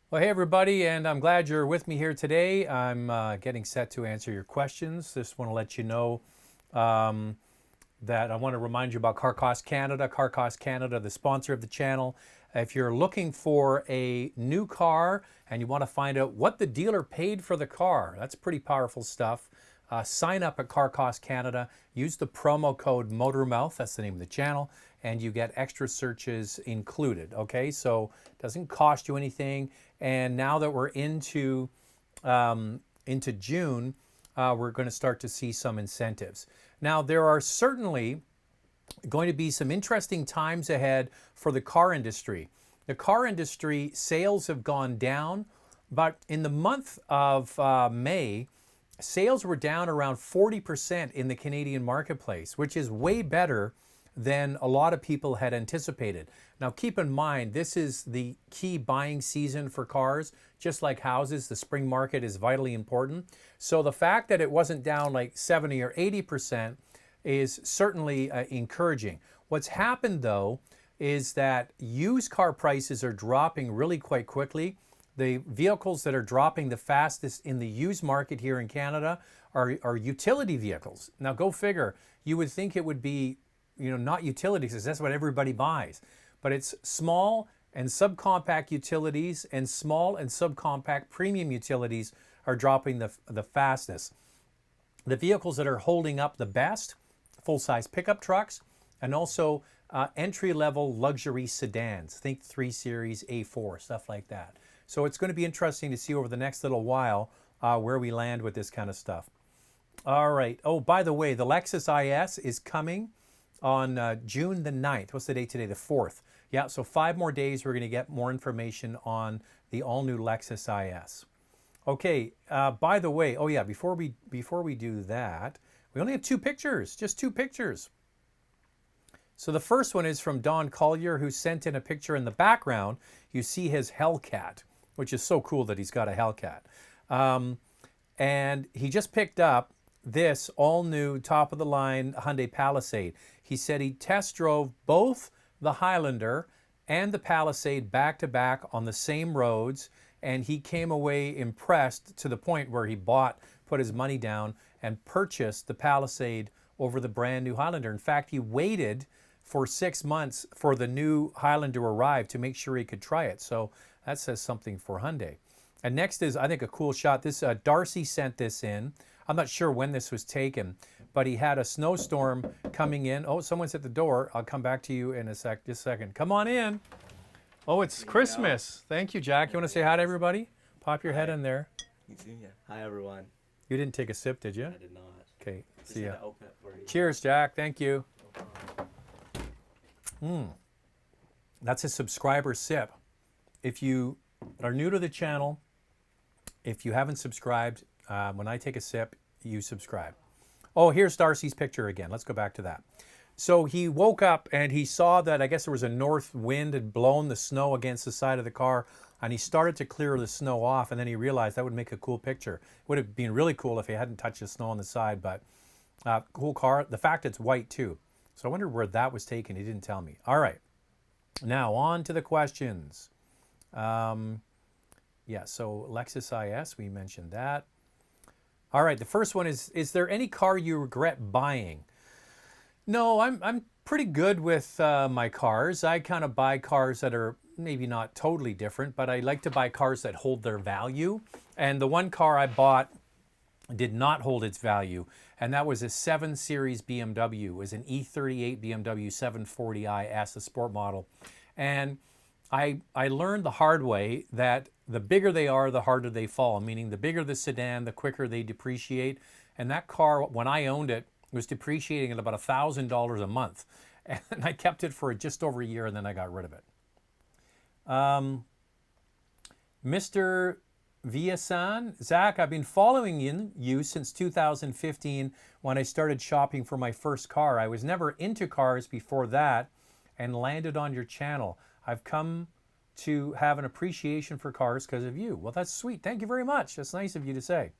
Well, hey everybody, and I'm glad you're with me here today. I'm getting set to answer your questions. Just want to let you know um, that I want to remind you about Car Cost Canada. Car Cost Canada, the sponsor of the channel. If you're looking for a new car and you want to find out what the dealer paid for the car, that's pretty powerful stuff. Sign up at Car Cost Canada. Use the promo code MotorMouth. That's the name of the channel, and you get extra searches included. Okay, so it doesn't cost you anything. And now that we're into June, we're going to start to see some incentives. Now, there are certainly going to be some interesting times ahead for the car industry. The car industry sales have gone down, but in the month of May, sales were down around 40% in the Canadian marketplace, which is way better than a lot of people had anticipated. Now, keep in mind, this is the key buying season for cars. Just like houses, the spring market is vitally important. So the fact that it wasn't down like 70 or 80% is certainly encouraging. What's happened though is that used car prices are dropping really quite quickly. The vehicles that are dropping the fastest in the used market here in Canada are utility vehicles. Now go figure, you would think it would be, not utilities, because that's what everybody buys. But it's small and subcompact utilities, and small and subcompact premium utilities are dropping the fastest. The vehicles that are holding up the best, full-size pickup trucks, and also entry-level luxury sedans. Think 3 Series, A4, stuff like that. So it's going to be interesting to see over the next little while where we land with this kind of stuff. All right. Oh, by the way, the Lexus IS is coming on June the 9th. What's the date today? The 4th. Yeah, so 5 more days we're going to get more information on the all-new Lexus IS. Okay, by the way, oh yeah, before we do that, we only have 2 pictures, just 2 pictures. So the first one is from Don Collier, who sent in a picture. In the background. You see his Hellcat, which is so cool that he's got a Hellcat. And he just picked up this all-new top-of-the-line Hyundai Palisade. He said he test drove both the Highlander and the Palisade back-to-back on the same roads, and he came away impressed to the point where he put his money down and purchased the Palisade over the brand new Highlander. In fact, he waited for 6 months for the new Highlander to arrive to make sure he could try it. So that says something for Hyundai. And next is, I think, a cool shot. This Darcy sent this in. I'm not sure when this was taken, but he had a snowstorm coming in. Oh, someone's at the door. I'll come back to you in just a second. Come on in. Oh, it's Christmas. Thank you, Jack. You want to say hi to everybody? Pop your head in there. You too, yeah. Hi, everyone. You didn't take a sip, did you? I did not. Okay, Just see ya. had to open it for you. Cheers, Jack. Thank you. That's a subscriber sip. If you are new to the channel, if you haven't subscribed, when I take a sip, you subscribe. Oh, here's Darcy's picture again. Let's go back to that. So he woke up and he saw that, I guess there was a north wind had blown the snow against the side of the car, and he started to clear the snow off, and then he realized that would make a cool picture. It would have been really cool if he hadn't touched the snow on the side, but cool car. The fact it's white too. So I wonder where that was taken. He didn't tell me. All right. Now on to the questions. Yeah, so Lexus IS, we mentioned that. All right, the first one is there any car you regret buying? No, I'm pretty good with my cars. I kind of buy cars that are maybe not totally different, but I like to buy cars that hold their value. And the one car I bought did not hold its value, and that was a 7 Series BMW. It was an E38 BMW 740i S, a sport model. And I learned the hard way that the bigger they are, the harder they fall, meaning the bigger the sedan, the quicker they depreciate. And that car, when I owned it, was depreciating at about $1,000 a month. And I kept it for just over a year, and then I got rid of it. Mr. Viasan, Zach, I've been following you since 2015 when I started shopping for my first car. I was never into cars before that and landed on your channel. I've come to have an appreciation for cars because of you. Well, that's sweet. Thank you very much. That's nice of you to say.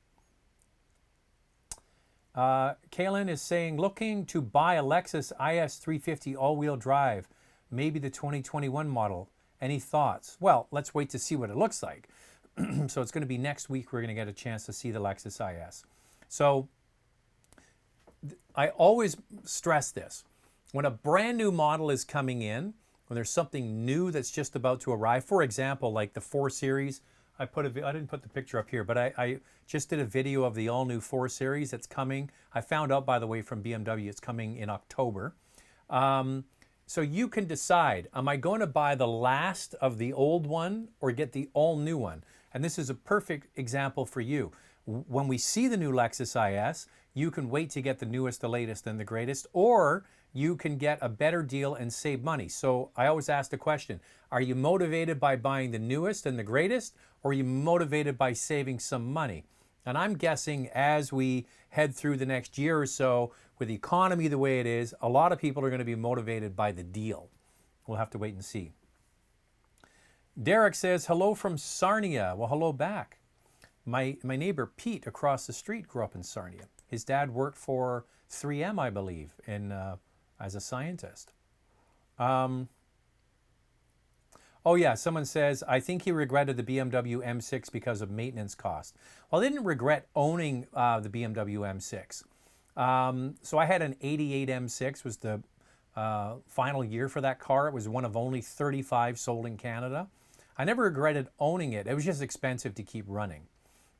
Kaylin is saying, looking to buy a Lexus IS 350 all-wheel drive, maybe the 2021 model. Any thoughts? Well, let's wait to see what it looks like. So it's going to be next week we're going to get a chance to see the Lexus IS. So I always stress this. When a brand new model is coming in, when there's something new that's just about to arrive, for example, like the 4 Series, I didn't put the picture up here, but I just did a video of the all-new 4 Series that's coming. I found out, by the way, from BMW, it's coming in October. So you can decide, am I going to buy the last of the old one or get the all-new one? And this is a perfect example for you. When we see the new Lexus IS, you can wait to get the newest, the latest, and the greatest, or you can get a better deal and save money. So I always ask the question, are you motivated by buying the newest and the greatest, or are you motivated by saving some money? And I'm guessing as we head through the next year or so, with the economy the way it is, a lot of people are going to be motivated by the deal. We'll have to wait and see. Derek says, hello from Sarnia. Well, hello back. My neighbor Pete across the street grew up in Sarnia. His dad worked for 3M, I believe, as a scientist. Oh yeah, someone says, I think he regretted the BMW M6 because of maintenance cost. Well, I didn't regret owning the BMW M6. So I had an 88 M6, was the final year for that car. It was one of only 35 sold in Canada. I never regretted owning it. It was just expensive to keep running.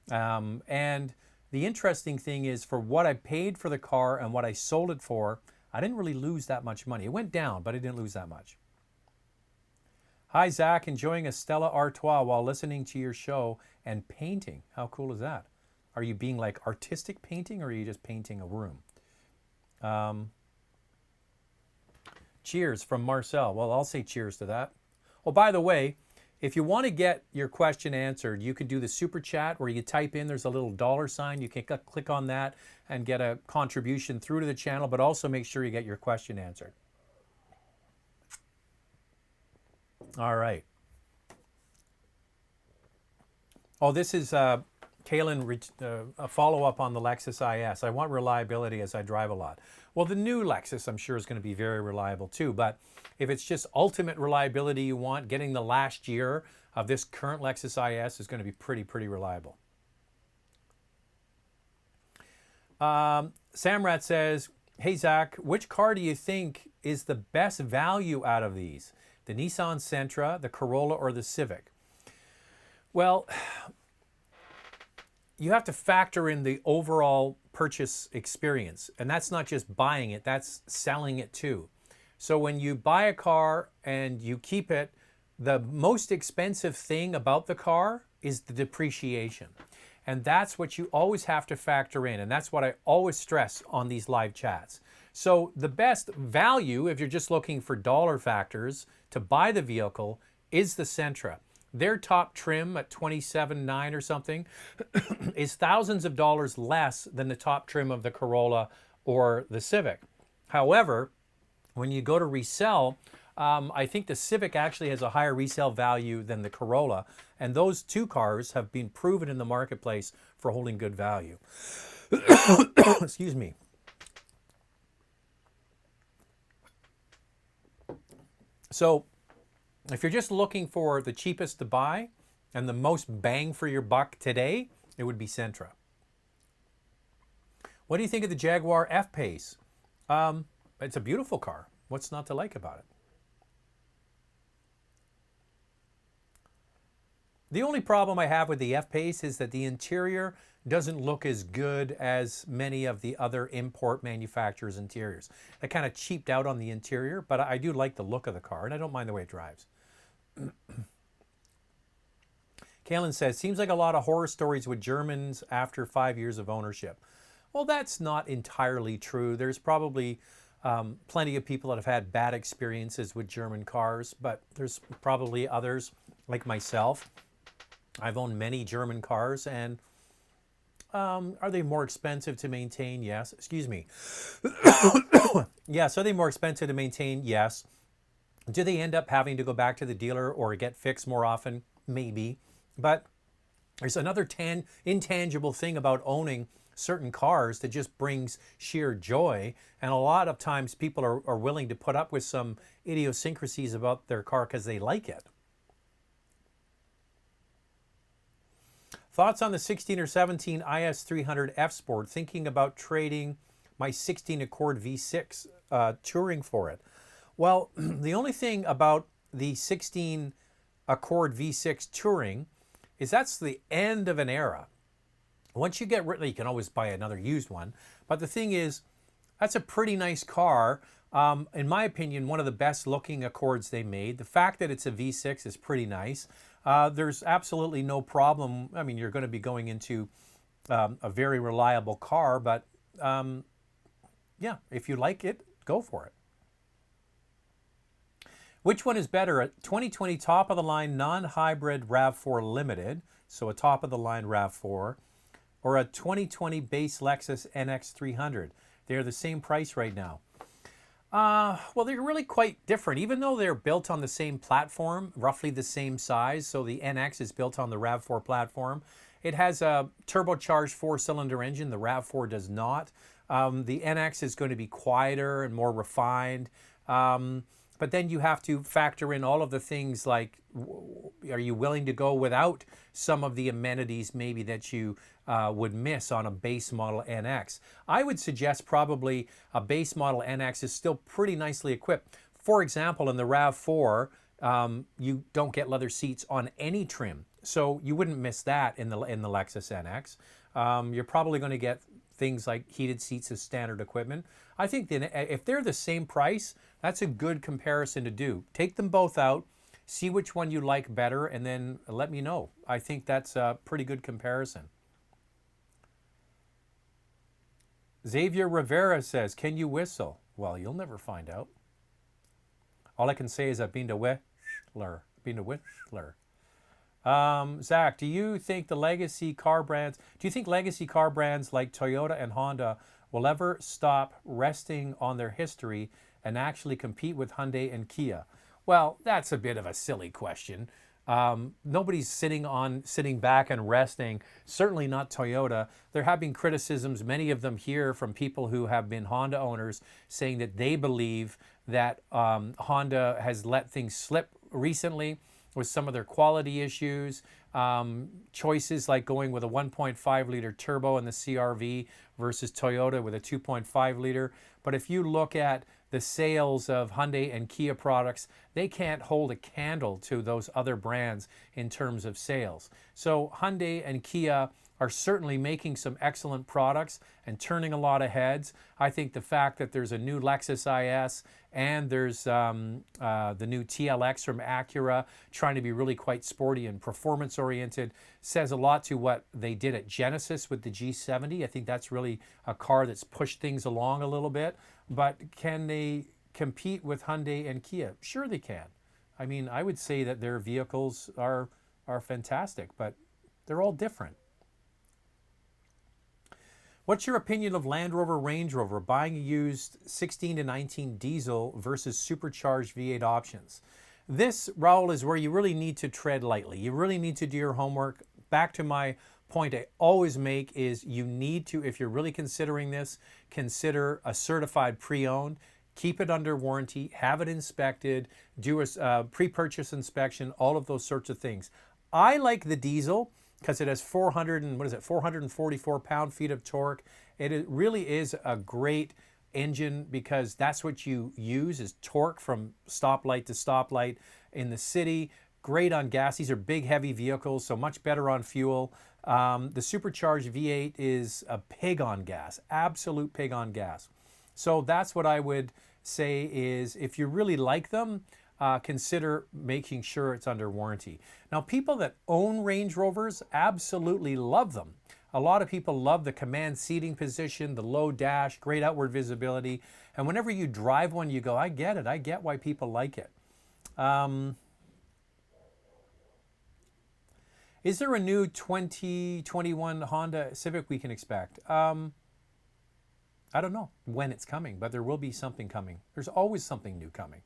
And the interesting thing is, for what I paid for the car and what I sold it for, I didn't really lose that much money. It went down, but I didn't lose that much. Hi, Zach. Enjoying a Stella Artois while listening to your show and painting. How cool is that? Are you being like artistic painting, or are you just painting a room? Cheers from Marcel. Well, I'll say cheers to that. Oh, by the way, if you want to get your question answered, you can do the super chat where you type in, there's a little $sign. You can click on that and get a contribution through to the channel, but also make sure you get your question answered. All right. Oh, this is Kaylin, a follow-up on the Lexus IS. I want reliability as I drive a lot. Well, the new Lexus, I'm sure, is going to be very reliable too, but if it's just ultimate reliability you want, getting the last year of this current Lexus IS is going to be pretty reliable. Samrat says, hey Zach, which car do you think is the best value out of these? The Nissan Sentra, the Corolla, or the Civic? Well, you have to factor in the overall purchase experience. And that's not just buying it, that's selling it too. So when you buy a car and you keep it, the most expensive thing about the car is the depreciation. And that's what you always have to factor in. And that's what I always stress on these live chats. So the best value, if you're just looking for dollar factors to buy the vehicle, is the Sentra. Their top trim at $27,900 or something is thousands of dollars less than the top trim of the Corolla or the Civic. However, when you go to resell, I think the Civic actually has a higher resale value than the Corolla, and those two cars have been proven in the marketplace for holding good value. Excuse me. So if you're just looking for the cheapest to buy and the most bang for your buck today, it would be Sentra. What do you think of the Jaguar F-Pace? It's a beautiful car. What's not to like about it? The only problem I have with the F-Pace is that the interior doesn't look as good as many of the other import manufacturers' interiors. They kind of cheaped out on the interior, but I do like the look of the car, and I don't mind the way it drives. Kaylin says, seems like a lot of horror stories with Germans after 5 years of ownership. Well, that's not entirely true. There's probably plenty of people that have had bad experiences with German cars, but there's probably others like myself. I've owned many German cars, and are they more expensive to maintain? Yes. Excuse me. Yes, are they more expensive to maintain? Yes. Do they end up having to go back to the dealer or get fixed more often? Maybe. But there's another intangible thing about owning certain cars that just brings sheer joy. And a lot of times people are willing to put up with some idiosyncrasies about their car because they like it. Thoughts on the 16 or 17 IS300 F Sport? Thinking about trading my 16 Accord V6 Touring for it. Well, the only thing about the 16 Accord V6 Touring is that's the end of an era. Once you get rid of it, you can always buy another used one. But the thing is, that's a pretty nice car. In my opinion, one of the best looking Accords they made. The fact that it's a V6 is pretty nice. There's absolutely no problem. I mean, you're going to be going into a very reliable car, but yeah, if you like it, go for it. Which one is better, a 2020 top-of-the-line non-hybrid RAV4 Limited, so a top-of-the-line RAV4, or a 2020 base Lexus NX300? They're the same price right now. Well, they're really quite different, even though they're built on the same platform, roughly the same size. So the NX is built on the RAV4 platform. It has a turbocharged four-cylinder engine. The RAV4 does not. The NX is going to be quieter and more refined. But then you have to factor in all of the things like, are you willing to go without some of the amenities maybe that you would miss on a base model NX? I would suggest probably a base model NX is still pretty nicely equipped. For example, in the RAV4, you don't get leather seats on any trim. So you wouldn't miss that in the Lexus NX. You're probably going to get things like heated seats as standard equipment. I think that if they're the same price, that's a good comparison to do. Take them both out, see which one you like better, and then let me know. I think that's a pretty good comparison. Xavier Rivera says, can you whistle? Well, you'll never find out. All I can say is I've been to Whistler. Zach, do you think legacy car brands like Toyota and Honda will ever stop resting on their history and actually compete with Hyundai and Kia? Well, that's a bit of a silly question. Nobody's sitting back and resting, certainly not Toyota. There have been criticisms, many of them here from people who have been Honda owners, saying that they believe that Honda has let things slip recently with some of their quality issues, choices like going with a 1.5 liter turbo in the CR-V versus Toyota with a 2.5 liter. But if you look at the sales of Hyundai and Kia products, they can't hold a candle to those other brands in terms of sales. So Hyundai and Kia are certainly making some excellent products and turning a lot of heads. I think the fact that there's a new Lexus IS and there's the new TLX from Acura trying to be really quite sporty and performance oriented says a lot to what they did at Genesis with the G70. I think that's really a car that's pushed things along a little bit. But can they compete with Hyundai and Kia? Sure they can. I mean, I would say that their vehicles are fantastic, but they're all different. What's your opinion of Land Rover, Range Rover buying a used 16 to 19 diesel versus supercharged V8 options? This, Raul, is where you really need to tread lightly. You really need to do your homework. Back to my point I always make is you need to, if you're really considering this, consider a certified pre-owned, keep it under warranty, have it inspected, do a pre-purchase inspection, all of those sorts of things. I like the diesel because it has 444 pound-feet of torque. It really is a great engine because that's what you use is torque from stoplight to stoplight in the city. Great on gas. These are big, heavy vehicles, so much better on fuel. The supercharged V8 is a pig on gas, absolute pig on gas. So that's what I would say is if you really like them, consider making sure it's under warranty. Now, people that own Range Rovers absolutely love them. A lot of people love the command seating position, the low dash, great outward visibility. And whenever you drive one, you go, I get it. I get why people like it. Is there a new 2021 Honda Civic we can expect? I don't know when it's coming, but there will be something coming. There's always something new coming.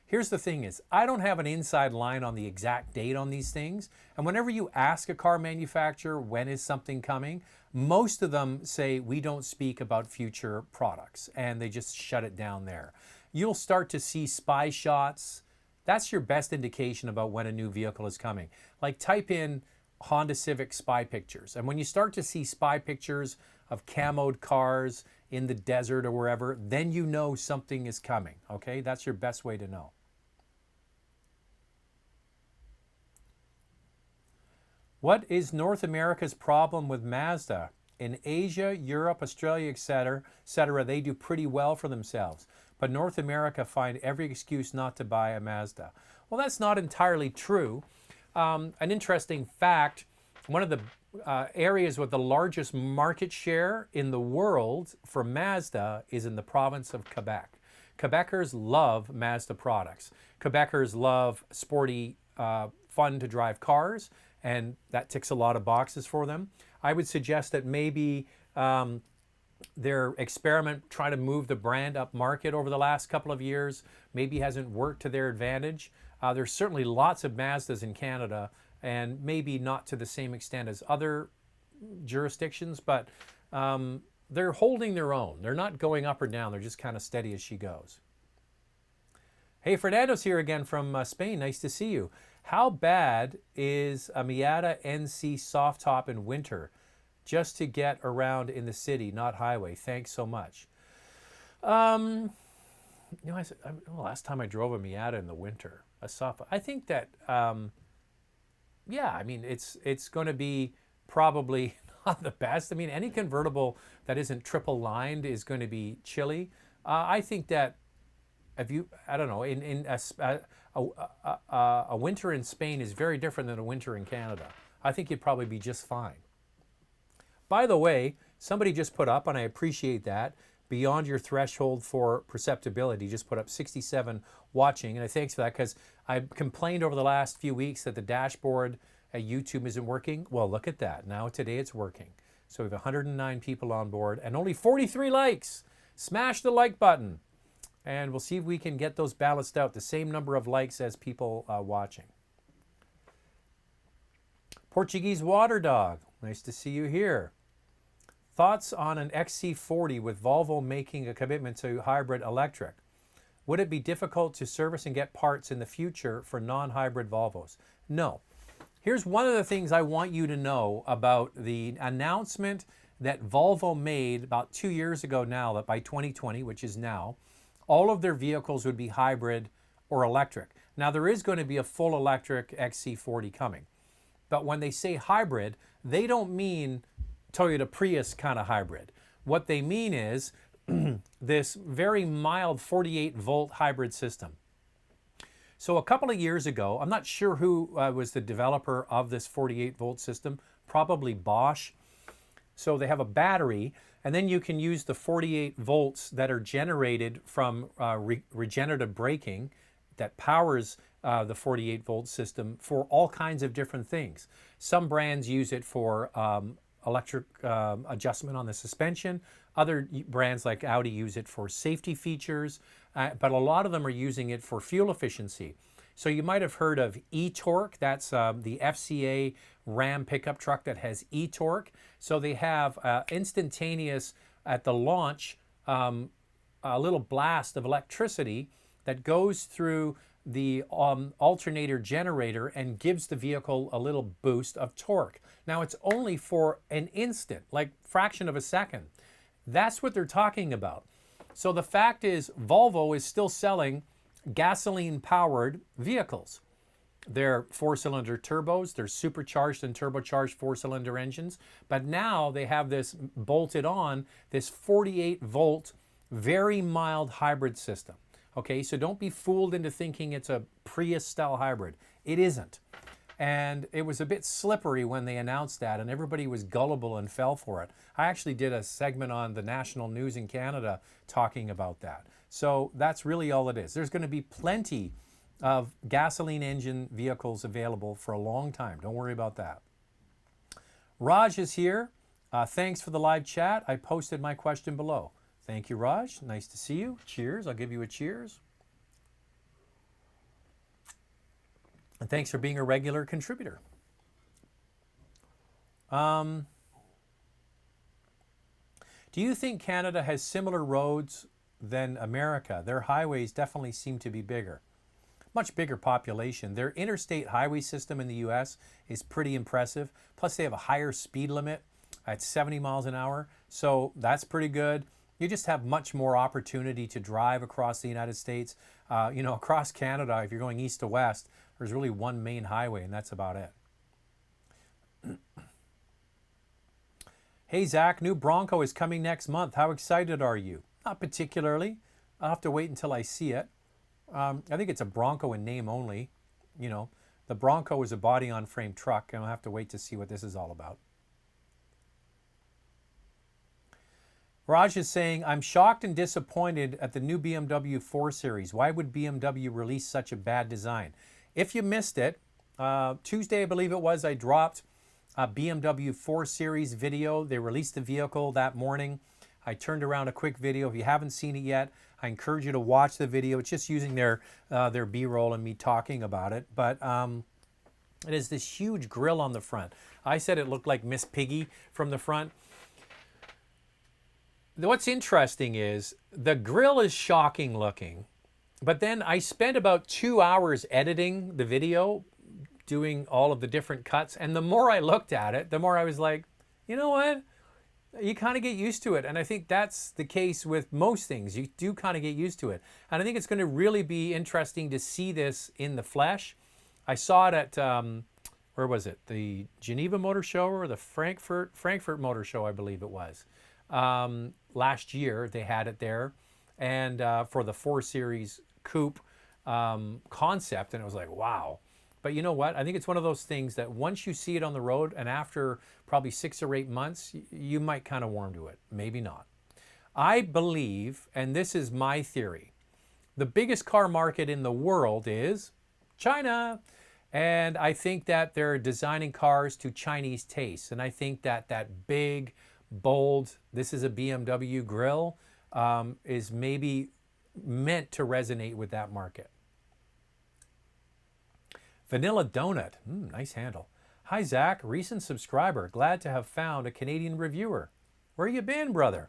Here's the thing is, I don't have an inside line on the exact date on these things. And whenever you ask a car manufacturer, when is something coming? Most of them say, we don't speak about future products. And they just shut it down there. You'll start to see spy shots. That's your best indication about when a new vehicle is coming. Like type in Honda Civic spy pictures. And when you start to see spy pictures of camoed cars in the desert or wherever, then you know something is coming, okay? That's your best way to know. What is North America's problem with Mazda? In Asia, Europe, Australia, etc., they do pretty well for themselves. But North America find every excuse not to buy a Mazda. Well, that's not entirely true. An interesting fact, one of the areas with the largest market share in the world for Mazda is in the province of Quebec. Quebecers love Mazda products. Quebecers love sporty, fun to drive cars, and that ticks a lot of boxes for them. I would suggest that maybe their experiment trying to move the brand up market over the last couple of years maybe hasn't worked to their advantage. There's certainly lots of Mazdas in Canada, and maybe not to the same extent as other jurisdictions, but they're holding their own. They're not going up or down. They're just kind of steady as she goes. Hey, Fernando's here again from Spain. Nice to see you. How bad is a Miata NC soft top in winter? Just to get around in the city, not highway. Thanks so much. You know, last time I drove a Miata in the winter, a soft. I think that, yeah, I mean, it's going to be probably not the best. I mean, any convertible that isn't triple lined is going to be chilly. I think that if you, I don't know, in a winter in Spain is very different than a winter in Canada. I think you'd probably be just fine. By the way, somebody just put up, and I appreciate that, beyond your threshold for perceptibility, just put up 67 watching, and I thanks for that, because I complained over the last few weeks that the dashboard at YouTube isn't working. Well, look at that. Now today it's working. So we have 109 people on board and only 43 likes. Smash the like button, and we'll see if we can get those balanced out, the same number of likes as people watching. Portuguese Water Dog, nice to see you here. Thoughts on an XC40 with Volvo making a commitment to hybrid electric? Would it be difficult to service and get parts in the future for non-hybrid Volvos? No. Here's one of the things I want you to know about the announcement that Volvo made about 2 years ago now, that by 2020, which is now, all of their vehicles would be hybrid or electric. Now, there is going to be a full electric XC40 coming. But when they say hybrid, they don't mean Toyota Prius kind of hybrid. What they mean is this very mild 48-volt hybrid system. So a couple of years ago, I'm not sure who was the developer of this 48-volt system, probably Bosch. So they have a battery, and then you can use the 48 volts that are generated from regenerative braking that powers the 48-volt system for all kinds of different things. Some brands use it for electric adjustment on the suspension. Other brands like Audi use it for safety features, but a lot of them are using it for fuel efficiency. So you might have heard of e-Torque. That's the FCA Ram pickup truck that has e-Torque. So they have instantaneous, at the launch, a little blast of electricity that goes through the alternator generator and gives the vehicle a little boost of torque. Now it's only for an instant, like fraction of a second. That's what they're talking about. So the fact is, Volvo is still selling gasoline-powered vehicles. They're four-cylinder turbos, they're supercharged and turbocharged four-cylinder engines, but now they have this bolted on, this 48-volt, very mild hybrid system. Okay, so don't be fooled into thinking it's a Prius-style hybrid. It isn't. And it was a bit slippery when they announced that, and everybody was gullible and fell for it. I actually did a segment on the national news in Canada talking about that. So that's really all it is. There's going to be plenty of gasoline engine vehicles available for a long time. Don't worry about that. Raj is here. Thanks for the live chat. I posted my question below. Thank you, Raj. Nice to see you. Cheers. I'll give you a cheers. And thanks for being a regular contributor. Do you think Canada has similar roads than America? Their highways definitely seem to be bigger. much bigger population. Their interstate highway system in the US is pretty impressive. Plus they have a higher speed limit at 70 miles an hour. So that's pretty good. You just have much more opportunity to drive across the United States. Across Canada, if you're going east to west, there's really one main highway and that's about it. Hey Zach, new Bronco is coming next month. How excited are you? Not particularly. I'll have to wait until I see it. I think it's a Bronco in name only. The Bronco is a body-on-frame truck, and I'll have to wait to see what this is all about. Raj is saying, I'm shocked and disappointed at the new BMW 4 Series. Why would BMW release such a bad design? If you missed it, Tuesday, I believe it was, I dropped a BMW 4 Series video. They released the vehicle that morning. I turned around a quick video. If you haven't seen it yet, I encourage you to watch the video. It's just using their B-roll and me talking about it. But it is this huge grille on the front. I said it looked like Miss Piggy from the front. What's interesting is the grille is shocking looking. But then I spent about 2 hours editing the video, doing all of the different cuts. And the more I looked at it, the more I was like, you know what? You kind of get used to it. And I think that's the case with most things. You do kind of get used to it. And I think it's going to really be interesting to see this in the flesh. I saw it at, where was it? The Geneva Motor Show or the Frankfurt Motor Show, I believe it was. Last year they had it there. And for the 4 Series Coupe concept. And it was like, wow. But you know what? I think it's one of those things that once you see it on the road and after probably 6 or 8 months, you might kind of warm to it. Maybe not. I believe, and this is my theory, the biggest car market in the world is China. And I think that they're designing cars to Chinese tastes. And I think that that big, bold, this is a BMW grille, is maybe meant to resonate with that market. Vanilla Donut, nice handle. Hi Zach, recent subscriber. Glad to have found a Canadian reviewer. Where you been, brother?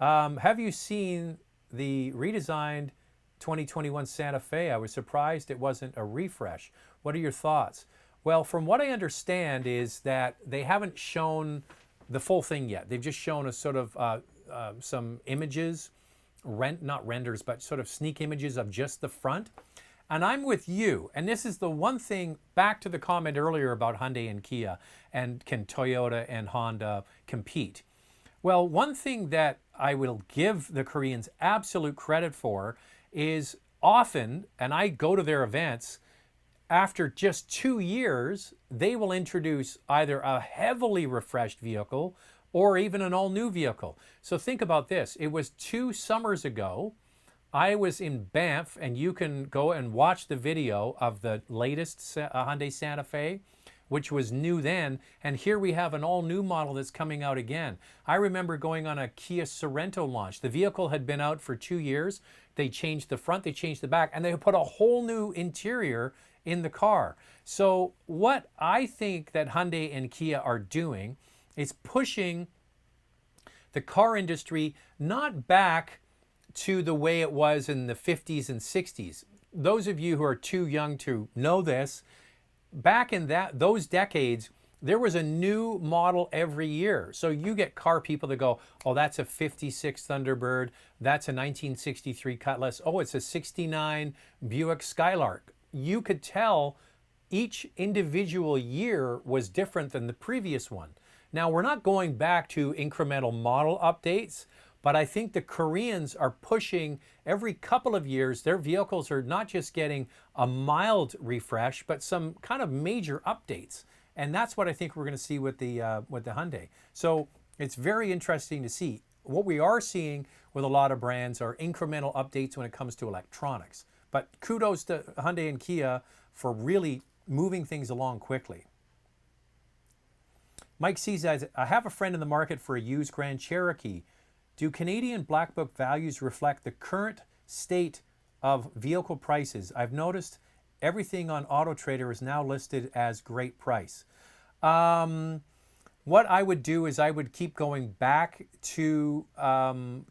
Have you seen the redesigned 2021 Santa Fe? I was surprised it wasn't a refresh. What are your thoughts? Well, from what I understand is that they haven't shown the full thing yet. They've just shown a sort of some images, not renders, but sort of sneak images of just the front. And I'm with you. And this is the one thing, back to the comment earlier about Hyundai and Kia, and can Toyota and Honda compete? Well, one thing that I will give the Koreans absolute credit for is often, and I go to their events, after just 2 years, they will introduce either a heavily refreshed vehicle or even an all-new vehicle. So think about this. It was 2 summers ago, I was in Banff, and you can go and watch the video of the latest Hyundai Santa Fe, which was new then, and here we have an all-new model that's coming out again. I remember going on a Kia Sorento launch. The vehicle had been out for 2 years. They changed the front, they changed the back, and they put a whole new interior in the car. So what I think that Hyundai and Kia are doing is pushing the car industry not back to the way it was in the 50s and 60s. Those of you who are too young to know this, back in those decades, there was a new model every year. So you get car people that go, oh, that's a 56 Thunderbird, that's a 1963 Cutlass, oh, it's a 69 Buick Skylark. You could tell each individual year was different than the previous one. Now, we're not going back to incremental model updates, but I think the Koreans are pushing every couple of years. Their vehicles are not just getting a mild refresh, but some kind of major updates. And that's what I think we're going to see with the Hyundai. So it's very interesting to see. What we are seeing with a lot of brands are incremental updates when it comes to electronics. But kudos to Hyundai and Kia for really moving things along quickly. Mike sees as I have a friend in the market for a used Grand Cherokee. Do Canadian Black Book values reflect the current state of vehicle prices? I've noticed everything on AutoTrader is now listed as great price. What I would do is I would keep going back to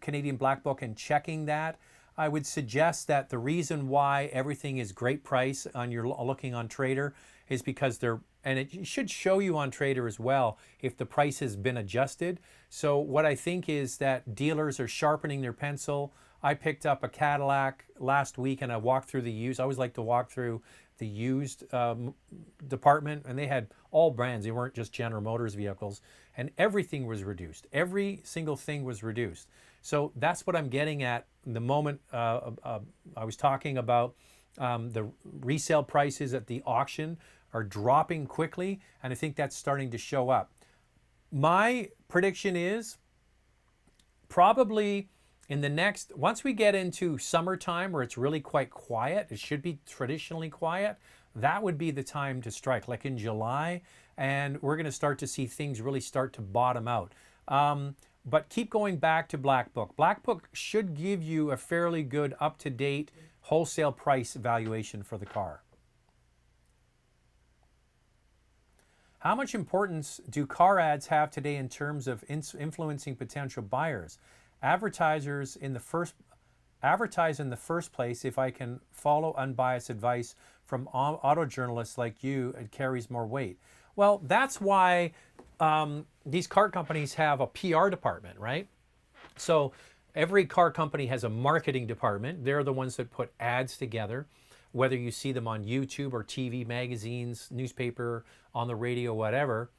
Canadian Black Book and checking that. I would suggest that the reason why everything is great price on your looking on Trader is because they're, and it should show you on Trader as well if the price has been adjusted. So what I think is that dealers are sharpening their pencil. I picked up a Cadillac last week and I walked through the used. I always like to walk through the used department, and they had all brands. They weren't just General Motors vehicles, and everything was reduced. Every single thing was reduced. So that's what I'm getting at. The moment I was talking about the resale prices at the auction are dropping quickly, and I think that's starting to show up. My prediction is probably in the next, once we get into summertime where it's really quite quiet, it should be traditionally quiet, that would be the time to strike, like in July, and we're going to start to see things really start to bottom out. But keep going back to Black Book. Black Book should give you a fairly good up-to-date wholesale price valuation for the car. How much importance do car ads have today in terms of influencing potential buyers? Advertise in the first place if I can follow unbiased advice from auto journalists like you, it carries more weight. Well, that's why these car companies have a PR department, right? So every car company has a marketing department. They're the ones that put ads together, whether you see them on YouTube or TV, magazines, newspaper, on the radio, whatever.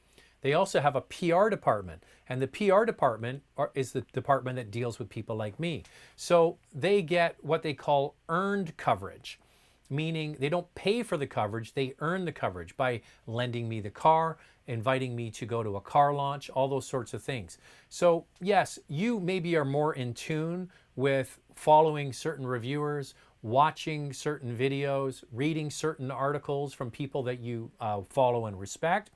They also have a PR department, and the PR department is the department that deals with people like me. So they get what they call earned coverage, meaning they don't pay for the coverage, they earn the coverage by lending me the car, inviting me to go to a car launch, all those sorts of things. So yes, you maybe are more in tune with following certain reviewers, watching certain videos, reading certain articles from people that you follow and respect.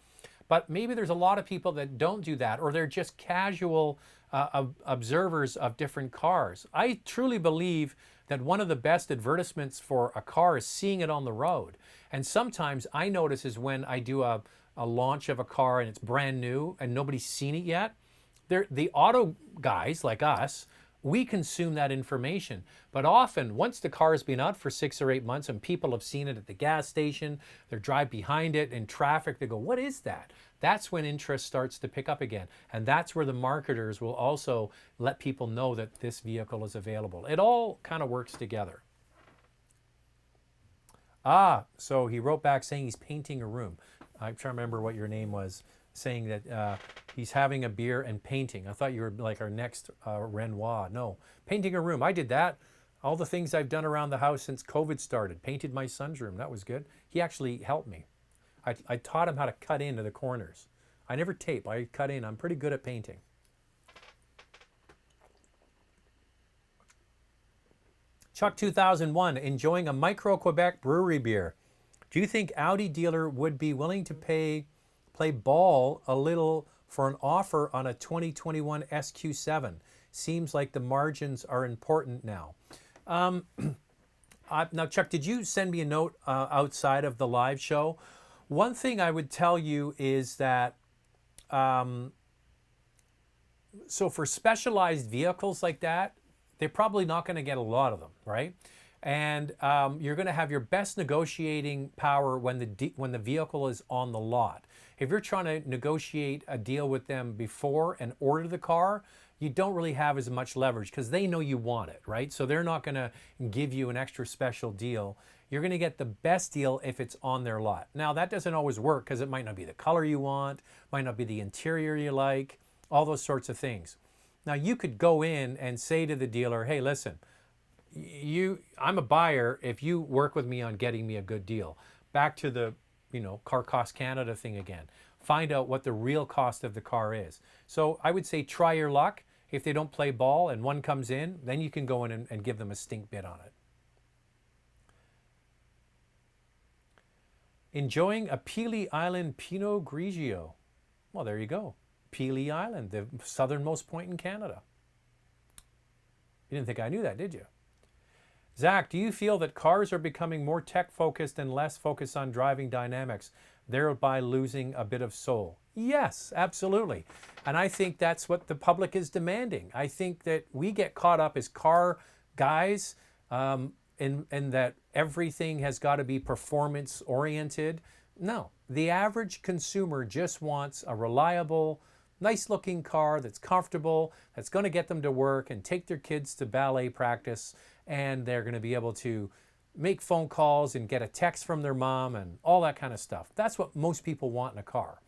But maybe there's a lot of people that don't do that, or they're just casual observers of different cars. I truly believe that one of the best advertisements for a car is seeing it on the road. And sometimes I notice is when I do a launch of a car and it's brand new and nobody's seen it yet, the auto guys like us, we consume that information. But often, once the car has been out for 6 or 8 months and people have seen it at the gas station, they drive behind it in traffic, they go, what is that? That's when interest starts to pick up again. And that's where the marketers will also let people know that this vehicle is available. It all kind of works together. So he wrote back saying he's painting a room. I'm trying to remember what your name was, saying that he's having a beer and painting. I thought you were like our next Renoir. No, painting a room. I did that. All the things I've done around the house since COVID started. Painted my son's room. That was good. He actually helped me. I taught him how to cut into the corners. I never tape. I cut in. I'm pretty good at painting. Chuck 2001, enjoying a Micro Quebec brewery beer. Do you think Audi dealer would be willing to play ball a little for an offer on a 2021 SQ7? Seems like the margins are important now. Now, Chuck, did you send me a note outside of the live show? One thing I would tell you is that, so for specialized vehicles like that, they're probably not going to get a lot of them, right? And you're going to have your best negotiating power when the vehicle is on the lot. If you're trying to negotiate a deal with them before and order the car, you don't really have as much leverage because they know you want it, right? So they're not going to give you an extra special deal. You're going to get the best deal if it's on their lot. Now, that doesn't always work because it might not be the color you want, might not be the interior you like, all those sorts of things. Now, you could go in and say to the dealer, hey, listen, I'm a buyer if you work with me on getting me a good deal. Back to the Car Cost Canada thing again. Find out what the real cost of the car is. So I would say try your luck. If they don't play ball and one comes in, then you can go in and give them a stink bid on it. Enjoying a Pelee Island Pinot Grigio. Well, there you go. Pelee Island, the southernmost point in Canada. You didn't think I knew that, did you? Zach, do you feel that cars are becoming more tech-focused and less focused on driving dynamics, thereby losing a bit of soul? Yes, absolutely. And I think that's what the public is demanding. I think that we get caught up as car guys and that everything has got to be performance oriented. No, the average consumer just wants a reliable, nice looking car that's comfortable, that's going to get them to work and take their kids to ballet practice, and they're going to be able to make phone calls and get a text from their mom and all that kind of stuff. That's what most people want in a car.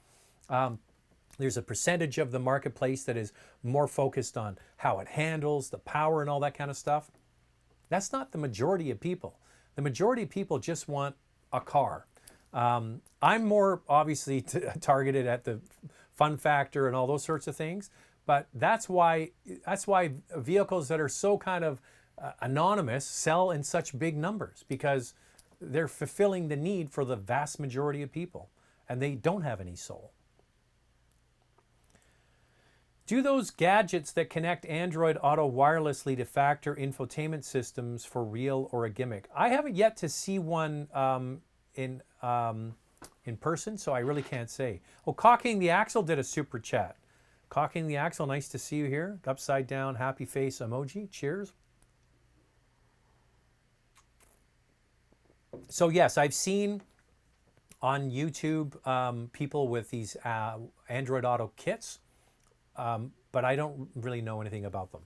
There's a percentage of the marketplace that is more focused on how it handles, the power and all that kind of stuff. That's not the majority of people. The majority of people just want a car. I'm more obviously targeted at the fun factor and all those sorts of things, but that's why vehicles that are so kind of anonymous sell in such big numbers, because they're fulfilling the need for the vast majority of people, and they don't have any soul. Do those gadgets that connect Android Auto wirelessly to factor infotainment systems for real or a gimmick? I haven't yet to see one in person, so I really can't say. Oh, Cocking the Axle did a super chat. Cocking the Axle, nice to see you here. Upside down, happy face emoji. Cheers. So yes, I've seen on YouTube people with these Android Auto kits. But I don't really know anything about them.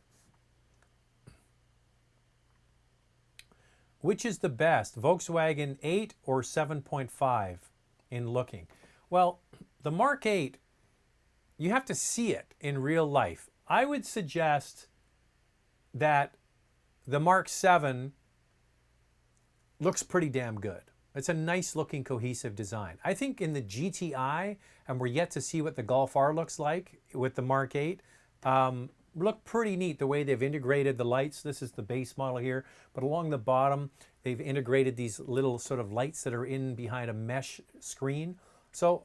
Which is the best, Volkswagen 8 or 7.5 in looking? Well, the Mark 8, you have to see it in real life. I would suggest that the Mark 7 looks pretty damn good. It's a nice looking cohesive design. I think in the GTI, and we're yet to see what the Golf R looks like with the Mark 8, look pretty neat the way they've integrated the lights. This is the base model here, but along the bottom, they've integrated these little sort of lights that are in behind a mesh screen. So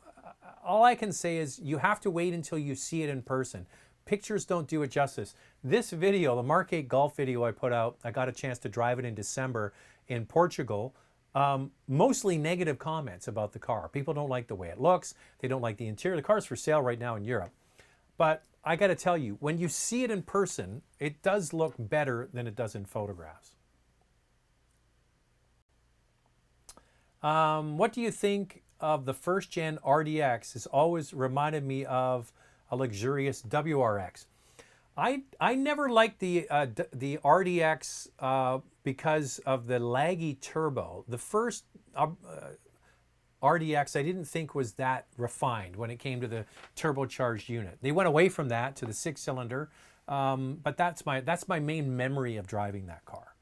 all I can say is you have to wait until you see it in person. Pictures don't do it justice. This video, the Mark 8 Golf video I put out, I got a chance to drive it in December in Portugal. Mostly negative comments about the car. People don't like the way it looks. They don't like the interior. The car's for sale right now in Europe. But I got to tell you, when you see it in person, it does look better than it does in photographs. What do you think of the first gen RDX? It's always reminded me of a luxurious WRX. I never liked the RDX because of the laggy turbo. The first RDX I didn't think was that refined when it came to the turbocharged unit. They went away from that to the 6-cylinder, but that's my main memory of driving that car.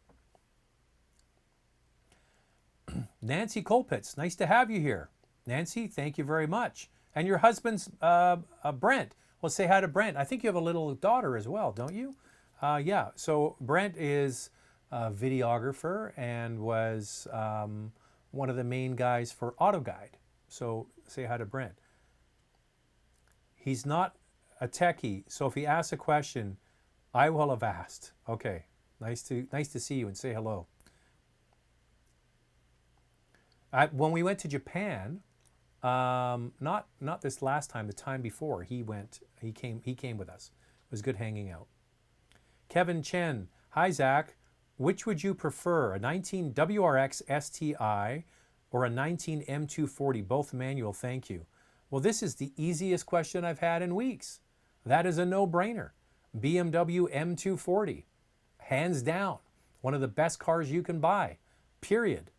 Nancy Colpitz, nice to have you here. Nancy, thank you very much. And your husband's Brent. Well, say hi to Brent. I think you have a little daughter as well, don't you? Yeah, so Brent is a videographer and was one of the main guys for AutoGuide. So say hi to Brent. He's not a techie, so if he asks a question, I will have asked. Okay, nice to see you and say hello. When we went to Japan, not this last time, the time before, he came with us. It was good hanging out. Kevin Chen, hi Zach. Which would you prefer, a 19 WRX STI or a 19 M240, both manual, thank you? Well, this is the easiest question I've had in weeks. That is a no-brainer. BMW M240, hands down, one of the best cars you can buy, period.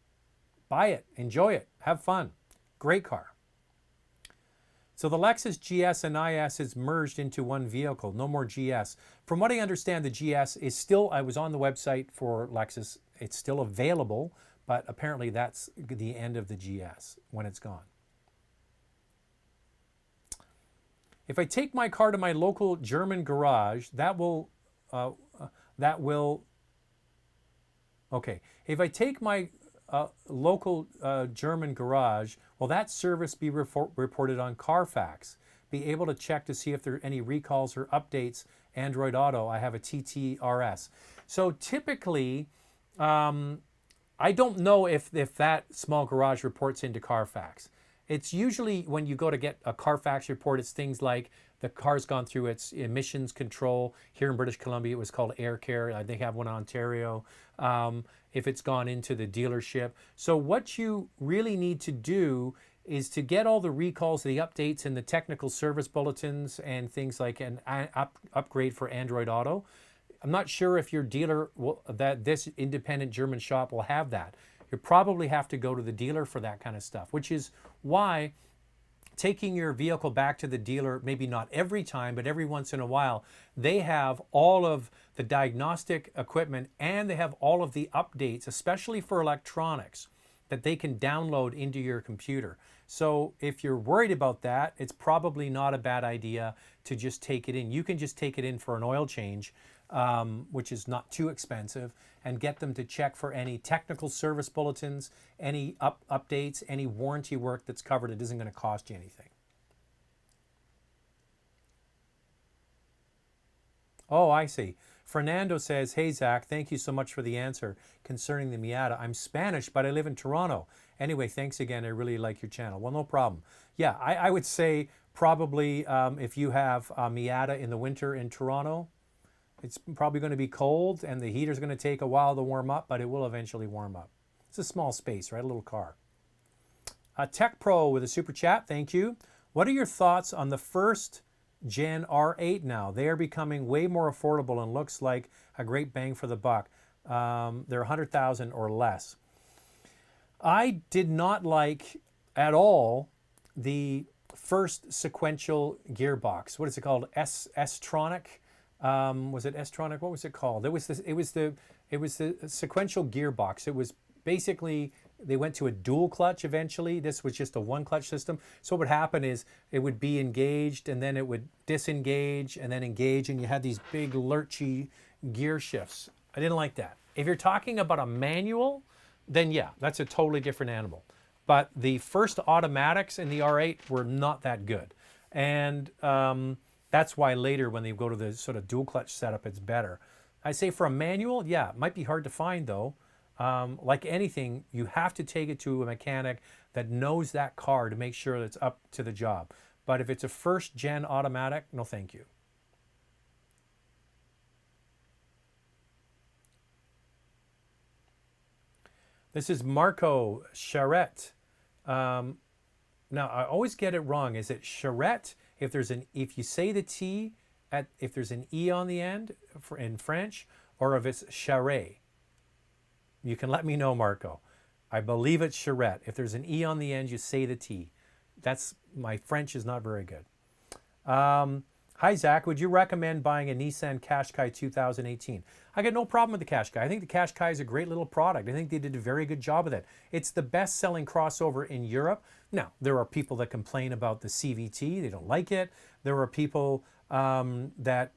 Buy it, enjoy it, have fun. Great car. So the Lexus GS and IS is merged into one vehicle, no more GS. From what I understand, the GS is still, I was on the website for Lexus, it's still available, but apparently that's the end of the GS when it's gone. If I take my car to my local German garage, okay. If I take my local German garage, will that service be reported on Carfax? Be able to check to see if there are any recalls or updates. Android Auto, I have a TTRS. So typically, I don't know if that small garage reports into Carfax. It's usually when you go to get a Carfax report, it's things like the car's gone through its emissions control. Here in British Columbia, it was called Air Care. They have one in Ontario. if it's gone into the dealership. So what you really need to do is to get all the recalls, the updates, and the technical service bulletins and things like an upgrade for Android Auto. I'm not sure if your dealer that this independent German shop will have that. You probably have to go to the dealer for that kind of stuff, which is why taking your vehicle back to the dealer, maybe not every time, but every once in a while, they have all of the diagnostic equipment and they have all of the updates, especially for electronics, that they can download into your computer. So if you're worried about that, it's probably not a bad idea to just take it in. You can just take it in for an oil change, which is not too expensive, and get them to check for any technical service bulletins, any updates, any warranty work that's covered. It isn't going to cost you anything. Oh, I see. Fernando says, hey, Zach, thank you so much for the answer concerning the Miata. I'm Spanish, but I live in Toronto. Anyway, thanks again. I really like your channel. Well, no problem. Yeah, I would say probably if you have a Miata in the winter in Toronto, it's probably going to be cold and the heater's going to take a while to warm up, but it will eventually warm up. It's a small space, right? A little car. Tech Pro with a super chat. Thank you. What are your thoughts on the first Gen R8 now? They are becoming way more affordable and looks like a great bang for the buck. They're 100,000 or less. I did not like at all the first sequential gearbox. What is it called? S-Tronic? Was it S-Tronic? What was it called? It was the sequential gearbox. It was basically, they went to a dual clutch eventually. This was just a one clutch system. So what would happen is it would be engaged and then it would disengage and then engage, and you had these big lurchy gear shifts. I didn't like that. If you're talking about a manual, then yeah, that's a totally different animal. But the first automatics in the R8 were not that good. And that's why later when they go to the sort of dual clutch setup, it's better. I say for a manual, yeah, it might be hard to find though. Like anything, you have to take it to a mechanic that knows that car to make sure that it's up to the job. But if it's a first gen automatic, no thank you. This is Marco Charette. Now I always get it wrong. Is it Charette? If you say the T if there's an E on the end in French, or if it's Charette. You can let me know, Marco. I believe it's Charette. If there's an E on the end, you say the T. My French is not very good. Hi, Zach. Would you recommend buying a Nissan Qashqai 2018? I got no problem with the Qashqai. I think the Qashqai is a great little product. I think they did a very good job with it. It's the best-selling crossover in Europe. Now, there are people that complain about the CVT. They don't like it. There are people that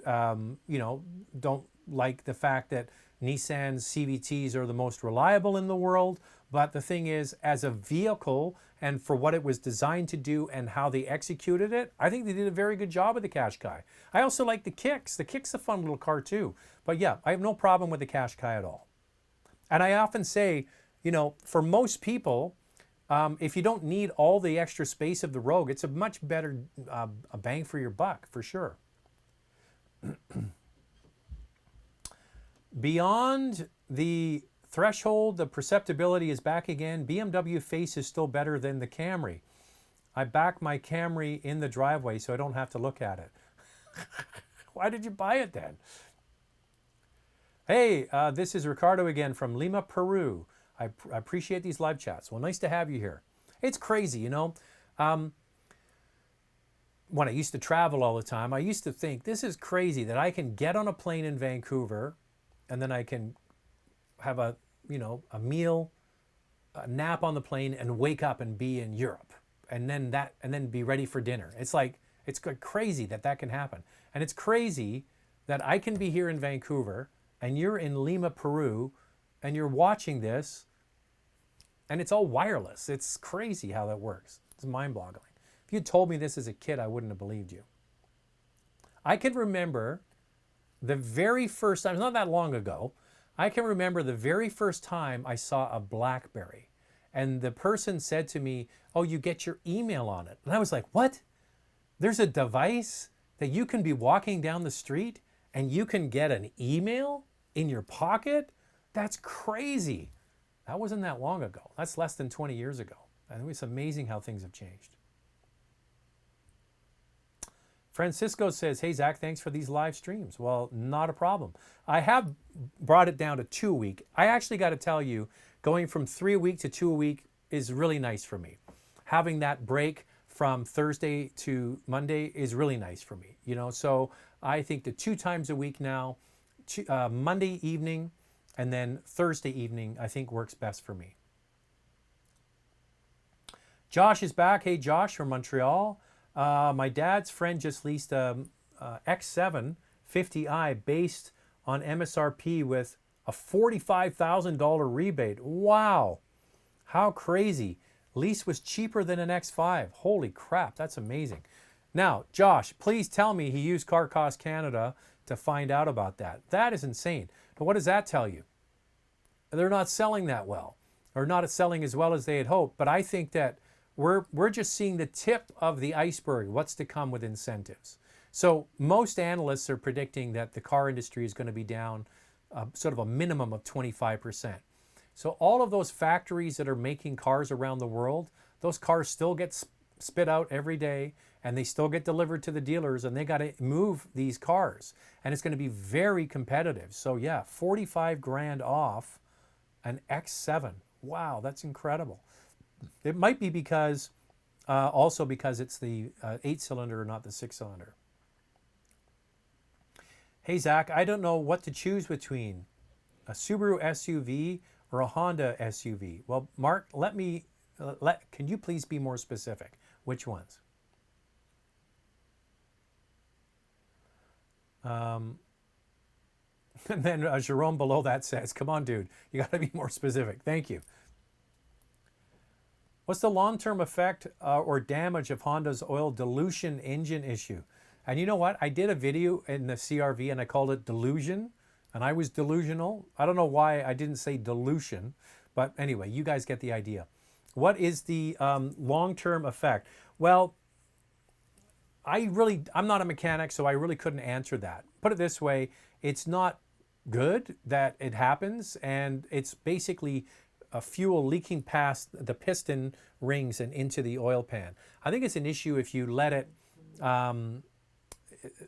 don't like the fact that Nissan's CVTs are the most reliable in the world. But the thing is, as a vehicle and for what it was designed to do and how they executed it, I think they did a very good job with the Qashqai. I also like the Kicks. The Kick's a fun little car too. But yeah, I have no problem with the Qashqai at all. And I often say, for most people, if you don't need all the extra space of the Rogue, it's a much better a bang for your buck, for sure. Beyond the threshold, the perceptibility is back again. BMW face is still better than the Camry. I back my Camry in the driveway so I don't have to look at it. Why did you buy it then? Hey, this is Ricardo again from Lima, Peru. I appreciate these live chats. Well, nice to have you here. It's crazy, when I used to travel all the time, I used to think this is crazy that I can get on a plane in Vancouver and then I can have a meal, a nap on the plane, and wake up and be in Europe, and then be ready for dinner. It's like, it's crazy that can happen. And it's crazy that I can be here in Vancouver and you're in Lima, Peru, and you're watching this and it's all wireless. It's crazy how that works. It's mind-boggling. If you told me this as a kid, I wouldn't have believed you. I can remember the very first time, not that long ago, I can remember the very first time I saw a BlackBerry. And the person said to me, oh, you get your email on it. And I was like, what? There's a device that you can be walking down the street and you can get an email in your pocket? That's crazy. That wasn't that long ago. That's less than 20 years ago. I think it's amazing how things have changed. Francisco says, hey, Zach, thanks for these live streams. Well, not a problem. I have brought it down to 2 a week. I actually got to tell you, going from 3 a week to 2 a week is really nice for me. Having that break from Thursday to Monday is really nice for me. You know, so I think the 2 times a week now, Monday evening and then Thursday evening, I think works best for me. Josh is back. Hey, Josh from Montreal. My dad's friend just leased a X7 50i based on MSRP with a $45,000 rebate. Wow, how crazy. Lease was cheaper than an X5. Holy crap, that's amazing. Now, Josh, please tell me he used Car Cost Canada to find out about that. That is insane. But what does that tell you? They're not selling that well, or not selling as well as they had hoped. But I think that we're just seeing the tip of the iceberg, what's to come with incentives. So most analysts are predicting that the car industry is going to be down sort of a minimum of 25%. So all of those factories that are making cars around the world, those cars still get spit out every day and they still get delivered to the dealers and they got to move these cars. And it's going to be very competitive. So yeah, 45 grand off an X7. Wow, that's incredible. It might be because, also because it's the 8-cylinder, not the 6-cylinder. Hey Zach, I don't know what to choose between a Subaru SUV or a Honda SUV. Well, Mark, can you please be more specific? Which ones? And then Jerome below that says, come on, dude, you got to be more specific. Thank you. What's the long-term effect or damage of Honda's oil dilution engine issue? And you know what? I did a video in the CRV and I called it delusion, and I was delusional. I don't know why I didn't say dilution, but anyway, you guys get the idea. What is the long-term effect? Well, I'm not a mechanic, so I really couldn't answer that. Put it this way, it's not good that it happens, and it's basically a fuel leaking past the piston rings and into the oil pan. I think it's an issue if you let it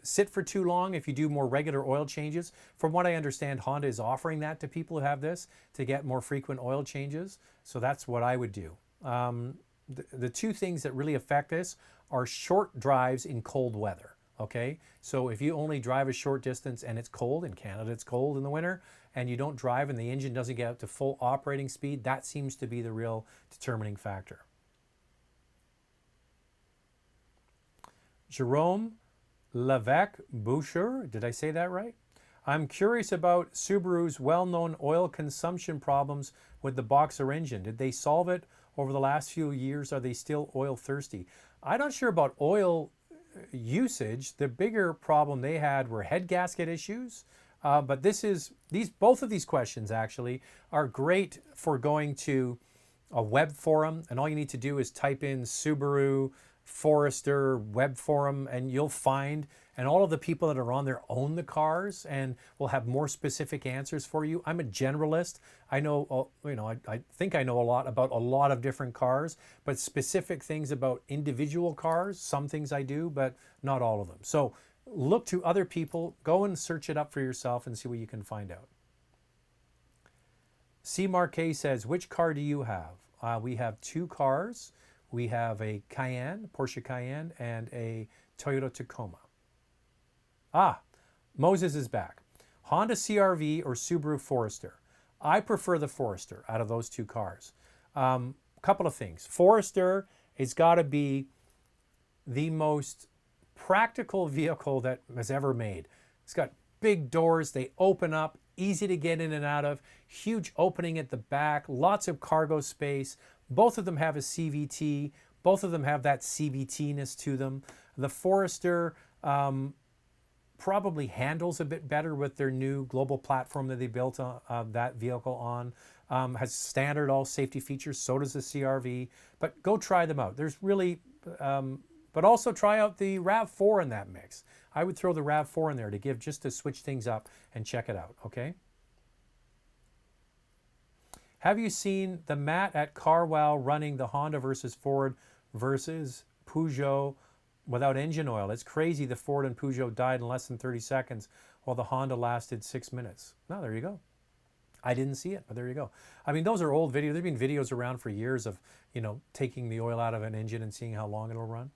sit for too long, if you do more regular oil changes. From what I understand, Honda is offering that to people who have this to get more frequent oil changes. So that's what I would do. The 2 things that really affect this are short drives in cold weather. Okay, so if you only drive a short distance and it's cold, in Canada it's cold in the winter, and you don't drive and the engine doesn't get up to full operating speed, that seems to be the real determining factor. Jerome Levesque Boucher, did I say that right? I'm curious about Subaru's well-known oil consumption problems with the boxer engine. Did they solve it over the last few years? Are they still oil thirsty? I'm not sure about oil usage. The bigger problem they had were head gasket issues. But both of these questions actually are great for going to a web forum, and all you need to do is type in Subaru Forester web forum and you'll find, and all of the people that are on there own the cars and will have more specific answers for you. I'm a generalist. I know, I think I know a lot about a lot of different cars, but specific things about individual cars, some things I do, but not all of them. So look to other people, go and search it up for yourself and see what you can find out. C. Marquet says, which car do you have? We have 2 cars. We have a Cayenne, Porsche Cayenne, and a Toyota Tacoma. Moses is back. Honda CR-V or Subaru Forester? I prefer the Forester out of those 2 cars. Couple of things. Forester has got to be the most practical vehicle that was ever made. It's got big doors, they open up, easy to get in and out of, huge opening at the back, lots of cargo space. Both of them have a CVT. Both of them have that CVT-ness to them. The Forester probably handles a bit better with their new global platform that they built that vehicle on. Has standard all safety features, so does the CR-V. But go try them out. There's really, but also try out the RAV4 in that mix. I would throw the RAV4 in there just to switch things up and check it out, okay? Have you seen the Matt at CarWow running the Honda versus Ford versus Peugeot without engine oil? It's crazy the Ford and Peugeot died in less than 30 seconds while the Honda lasted 6 minutes. No, there you go. I didn't see it, but there you go. I mean, those are old videos. There've been videos around for years of, taking the oil out of an engine and seeing how long it'll run.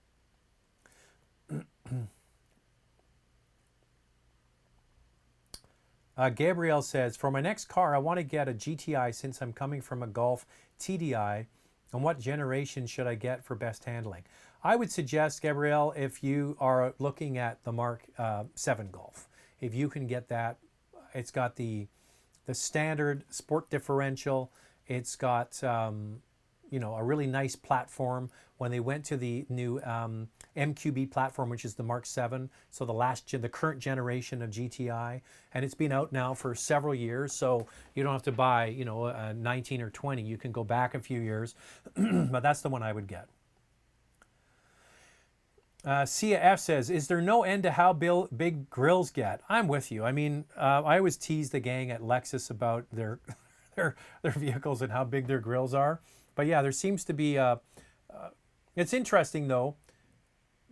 Gabrielle says, for my next car, I want to get a GTI since I'm coming from a Golf TDI. And what generation should I get for best handling? I would suggest, Gabrielle, if you are looking at the Mark 7 Golf, if you can get that, it's got the standard sport differential. It's got, a really nice platform. When they went to the new MQB platform, which is the Mark 7, so the current generation of GTI, and it's been out now for several years, so you don't have to buy, a 19 or 20. You can go back a few years, but that's the one I would get. Sia F says, is there no end to how big grills get? I'm with you. I mean, I always tease the gang at Lexus about their vehicles and how big their grills are. But yeah, there seems to be it's interesting though,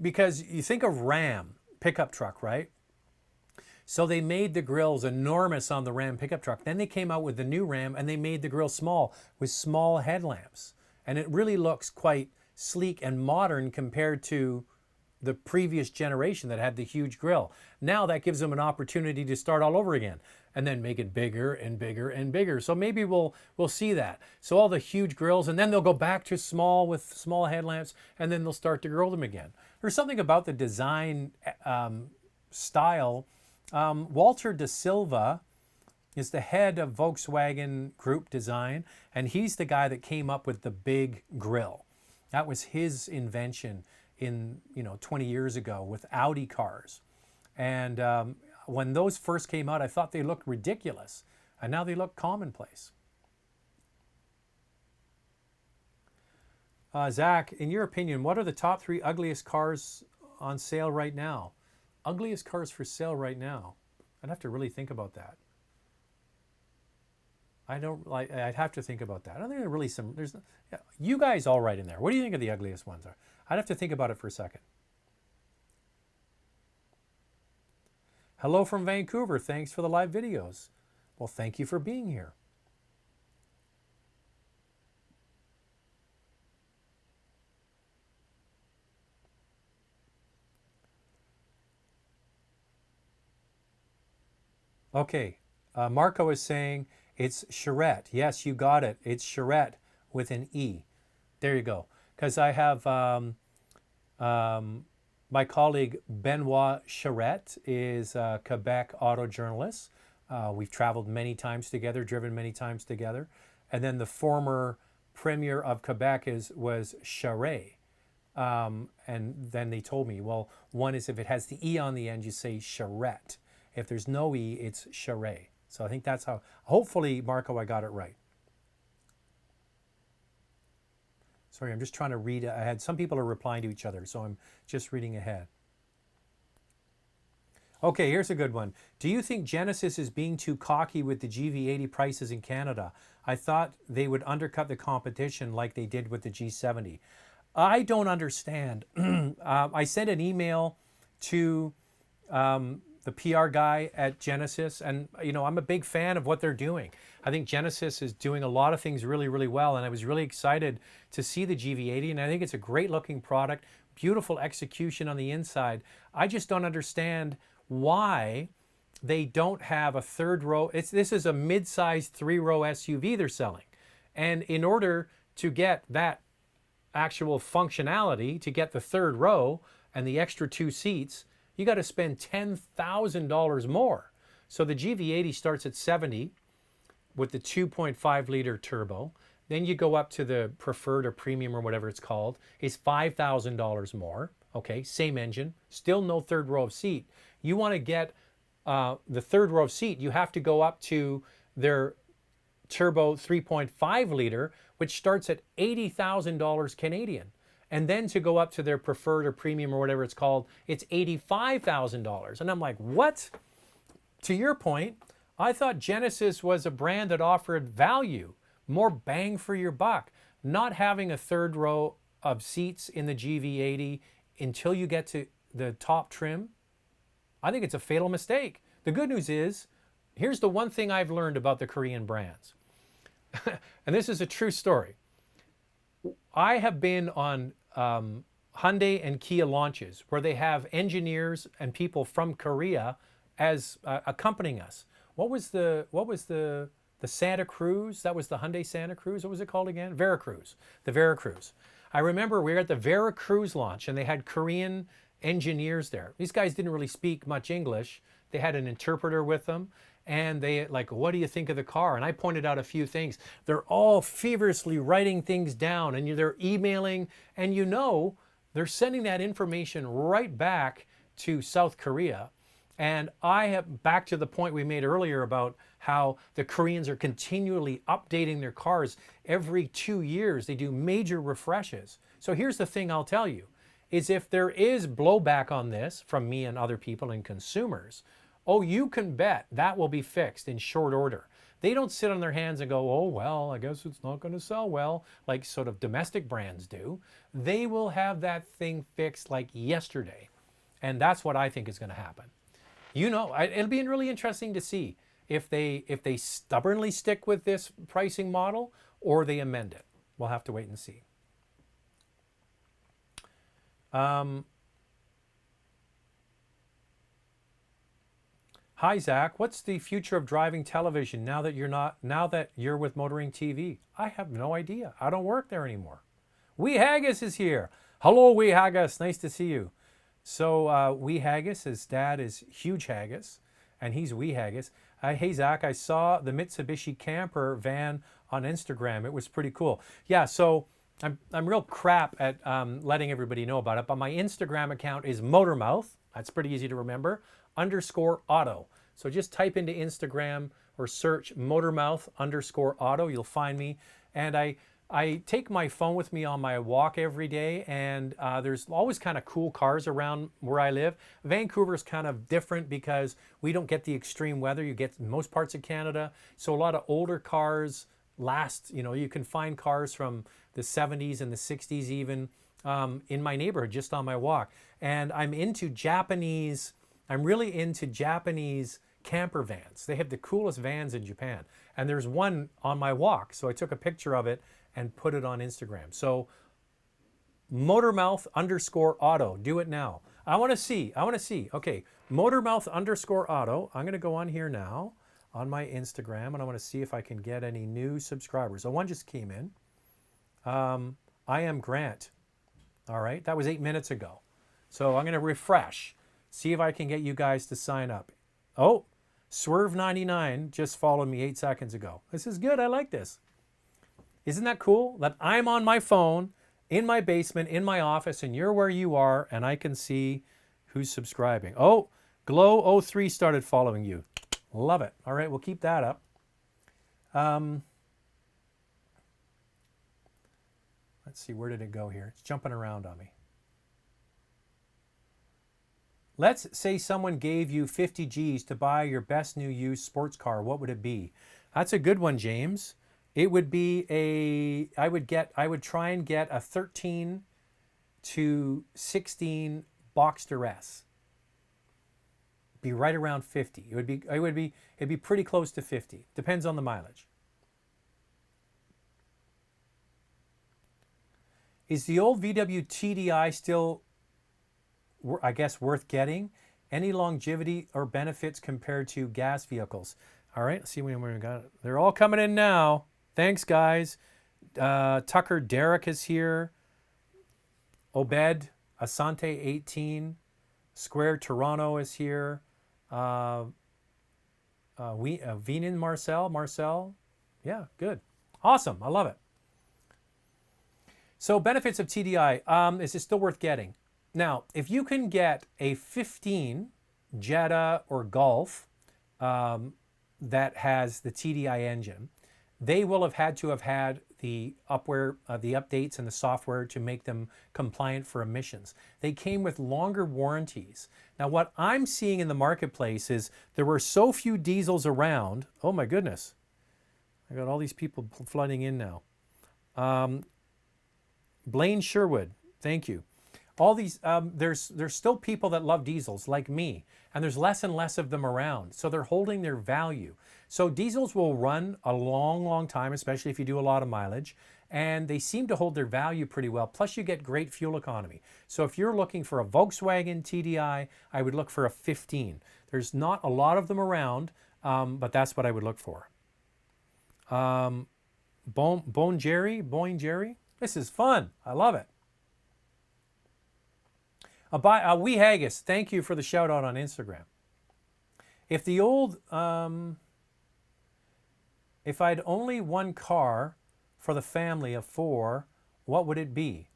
because you think of Ram pickup truck, right? So they made the grills enormous on the Ram pickup truck. Then they came out with the new Ram and they made the grill small with small headlamps. And it really looks quite sleek and modern compared to the previous generation that had the huge grill. Now that gives them an opportunity to start all over again and then make it bigger and bigger and bigger. So maybe we'll see that. So all the huge grills, and then they'll go back to small with small headlamps, and then they'll start to grill them again. There's something about the design style. Walter De Silva is the head of Volkswagen Group Design, and he's the guy that came up with the big grill. That was his invention in 20 years ago with Audi cars. And when those first came out, I thought they looked ridiculous, and now they look commonplace. Zach, in your opinion, what are the top 3 ugliest cars on sale right now? Ugliest cars for sale right now? I'd have to really think about that. I'd have to think about that. I don't think there are really you guys all right in there. What do you think of the ugliest ones are? I'd have to think about it for a second. Hello from Vancouver. Thanks for the live videos. Well, thank you for being here. Okay, Marco is saying it's charrette. Yes, you got it. It's charrette with an E. There you go. Because I have my colleague Benoit Charette is a Quebec auto journalist. We've traveled many times together, driven many times together. And then the former premier of Quebec was Charret. And then they told me, well, one is if it has the E on the end, you say charrette. If there's no E, it's charret. So I think that's how, hopefully, Marco, I got it right. Sorry, I'm just trying to read ahead. Some people are replying to each other, so I'm just reading ahead. Okay, here's a good one. Do you think Genesis is being too cocky with the GV80 prices in Canada? I thought they would undercut the competition like they did with the G70. I don't understand. I sent an email to the PR guy at Genesis, and I'm a big fan of what they're doing. I think Genesis is doing a lot of things really, really well, and I was really excited to see the GV80, and I think it's a great looking product, beautiful execution on the inside. I just don't understand why they don't have a third row. This is a mid-sized 3-row SUV they're selling, and in order to get that actual functionality, to get the third row and the extra 2 seats, you got to spend $10,000 more. So the GV80 starts at $70,000 with the 2.5 liter turbo. Then you go up to the preferred or premium or whatever it's called. It's $5,000 more. Okay, same engine, still no third row of seat. You want to get the third row of seat, you have to go up to their turbo 3.5 liter, which starts at $80,000 Canadian. And then to go up to their preferred or premium or whatever it's called, it's $85,000. And I'm like, what? To your point, I thought Genesis was a brand that offered value. more bang for your buck. Not having a third row of seats in the GV80 until you get to the top trim, I think it's a fatal mistake. The good news is, here's the one thing I've learned about the Korean brands. And this is a true story. I have been on Hyundai and Kia launches where they have engineers and people from Korea as accompanying us. What was the Santa Cruz? That was the Hyundai Santa Cruz. What was it called again? Veracruz. The Veracruz. I remember we were at the Veracruz launch and they had Korean engineers there. These guys didn't really speak much English. They had an interpreter with them. And they like, what do you think of the car? And I pointed out a few things. They're all feverishly writing things down and they're emailing, and they're sending that information right back to South Korea. And I have, back to the point we made earlier about how the Koreans are continually updating their cars every 2 years. They do major refreshes. So here's the thing I'll tell you, is if there is blowback on this from me and other people and consumers, oh, you can bet that will be fixed in short order. They don't sit on their hands and go, oh, well, I guess it's not going to sell well, like sort of domestic brands do. They will have that thing fixed like yesterday. And that's what I think is going to happen. It'll be really interesting to see if they stubbornly stick with this pricing model or they amend it. We'll have to wait and see. Hi Zach, what's the future of driving television now that you're with Motoring TV? I have no idea. I don't work there anymore. Wee Haggis is here. Hello, Wee Haggis. Nice to see you. So Wee Haggis, his dad is Huge Haggis, and he's Wee Haggis. Hey Zach, I saw the Mitsubishi camper van on Instagram. It was pretty cool. Yeah, so I'm real crap at letting everybody know about it, but my Instagram account is Motormouth. That's pretty easy to remember. _auto. So just type into Instagram or search Motormouth _auto. You'll find me. And I take my phone with me on my walk every day, and there's always kind of cool cars around where I live. Vancouver's kind of different because we don't get the extreme weather you get in most parts of Canada. So a lot of older cars last, you can find cars from the 70s and the 60s even in my neighborhood just on my walk. And I'm really into Japanese camper vans. They have the coolest vans in Japan. And there's one on my walk. So I took a picture of it and put it on Instagram. So Motormouth _auto. Do it now. I want to see. Okay, Motormouth _auto. I'm going to go on here now on my Instagram, and I want to see if I can get any new subscribers. One just came in. I am Grant. All right, that was 8 minutes ago. So I'm going to refresh. See if I can get you guys to sign up. Oh, Swerve99 just followed me 8 seconds ago. This is good. I like this. Isn't that cool? That I'm on my phone, in my basement, in my office, and you're where you are, and I can see who's subscribing. Oh, Glow03 started following you. Love it. All right, we'll keep that up. Let's see, where did it go here? It's jumping around on me. Let's say someone gave you 50 G's to buy your best new used sports car. What would it be? That's a good one, James. It would be I would try and get a 13 to 16 Boxster S. Be right around 50. It'd be pretty close to 50. Depends on the mileage. Is the old VW TDI still, I guess, worth getting? Any longevity or benefits compared to gas vehicles? All right, let's see when we got it. They're all coming in now. Thanks, guys. Tucker Derrick is here. Obed Asante 18. Square Toronto is here. Venin Marcel. Yeah, good. Awesome. I love it. So benefits of TDI. Is it still worth getting? Now, if you can get a 15 Jetta or Golf that has the TDI engine, they will have had the updates and the software to make them compliant for emissions. They came with longer warranties. Now, what I'm seeing in the marketplace is there were so few diesels around. Oh my goodness. I got all these people flooding in now. Blaine Sherwood, thank you. All these, there's still people that love diesels like me, and there's less and less of them around. So they're holding their value. So diesels will run a long, long time, especially if you do a lot of mileage, and they seem to hold their value pretty well. Plus you get great fuel economy. So if you're looking for a Volkswagen TDI, I would look for a 15. There's not a lot of them around, but that's what I would look for. Boyne Jerry, this is fun. I love it. Wee Haggis, thank you for the shout out on Instagram. If the old, if I'd only one car for the family of 4, what would it be?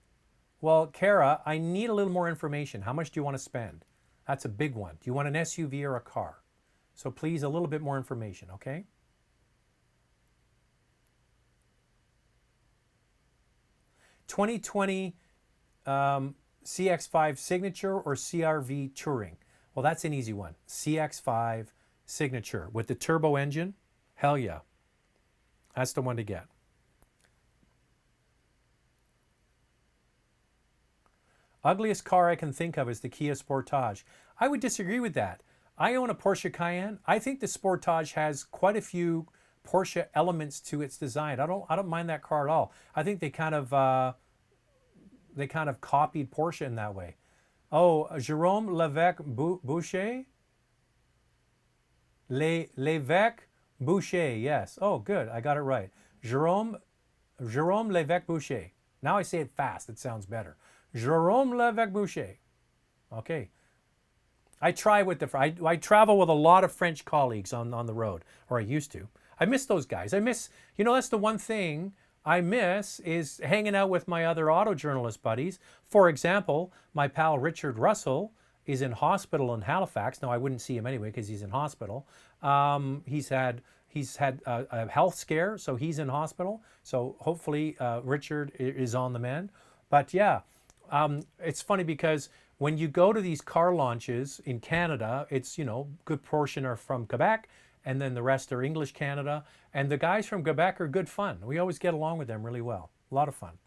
Well, Kara, I need a little more information. How much do you want to spend? That's a big one. Do you want an SUV or a car? So please, a little bit more information, okay? (2020) CX-5 Signature or CR-V Touring? Well, that's an easy one. CX-5 Signature with the turbo engine. Hell yeah. That's the one to get. Ugliest car I can think of is the Kia Sportage. I would disagree with that. I own a Porsche Cayenne. I think the Sportage has quite a few Porsche elements to its design. I don't mind that car at all. I think they kind of copied Porsche in that way. Oh, Jérôme Lévesque Boucher? Lévesque Boucher, yes. Oh, good. I got it right. Jérôme Lévesque Boucher. Now I say it fast. It sounds better. Jérôme Lévesque Boucher. Okay. I travel with a lot of French colleagues on the road, or I used to. I miss those guys. That's the one thing I miss is hanging out with my other auto journalist buddies. For example, my pal Richard Russell is in hospital in Halifax. Now I wouldn't see him anyway because he's in hospital. He's had a health scare, so he's in hospital. So hopefully Richard is on the mend. But yeah, it's funny because when you go to these car launches in Canada, it's, good portion are from Quebec, and then the rest are English Canada. And the guys from Quebec are good fun. We always get along with them really well. A lot of fun.